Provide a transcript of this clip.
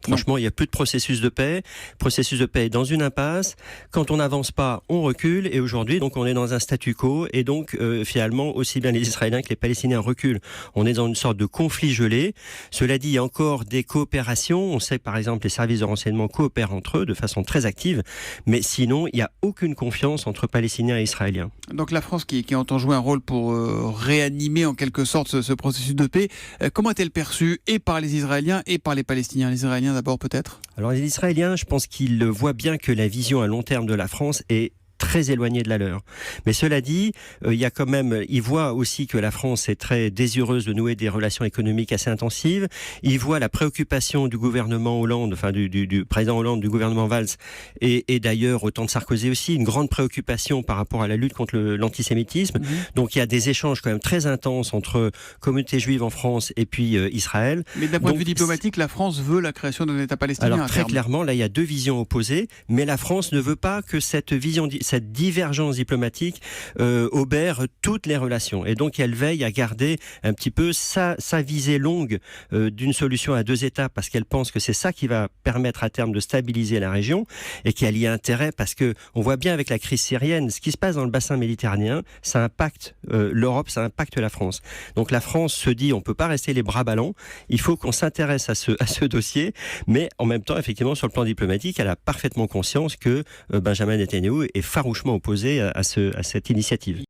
Franchement, il n'y a plus de processus de paix. Processus de paix est dans une impasse. Quand on n'avance pas, on recule. Et aujourd'hui, donc, on est dans un statu quo. Et donc, finalement, aussi bien les Israéliens que les Palestiniens reculent. On est dans une sorte de conflit gelé. Cela dit, il y a encore des coopérations. On sait que, par exemple, les services de renseignement coopèrent entre eux de façon très active. Mais sinon, il n'y a aucune confiance entre Palestiniens et Israéliens. Donc la France qui entend jouer un rôle pour réanimer en quelque sorte ce processus de paix, comment est-elle perçue et par les Israéliens et par les Palestiniens? Les Israéliens d'abord peut-être? Alors les Israéliens, je pense qu'ils voient bien que la vision à long terme de la France est très éloignée de la leur. Mais cela dit, il y a quand même, ils voient aussi que la France est très désireuse de nouer des relations économiques assez intensives. Ils voient la préoccupation du gouvernement Hollande, enfin du président Hollande, du gouvernement Valls, et d'ailleurs au temps de Sarkozy aussi, une grande préoccupation par rapport à la lutte contre l'antisémitisme. Donc il y a des échanges quand même très intenses entre communauté juive en France et puis Israël. Mais d'un point de vue diplomatique, la France veut la création d'un État palestinien. Alors très clairement, là il y a deux visions opposées, mais la France ne veut pas que cette divergence diplomatique obère toutes les relations. Et donc elle veille à garder un petit peu sa visée longue d'une solution à deux États, parce qu'elle pense que c'est ça qui va permettre à terme de stabiliser la région, et qu'elle y a intérêt, parce que on voit bien avec la crise syrienne, ce qui se passe dans le bassin méditerranéen, ça impacte l'Europe, ça impacte la France. Donc la France se dit, on ne peut pas rester les bras ballants, il faut qu'on s'intéresse à ce dossier, mais en même temps, effectivement, sur le plan diplomatique, elle a parfaitement conscience que Benjamin Netanyahou est farouchement opposé à cette initiative.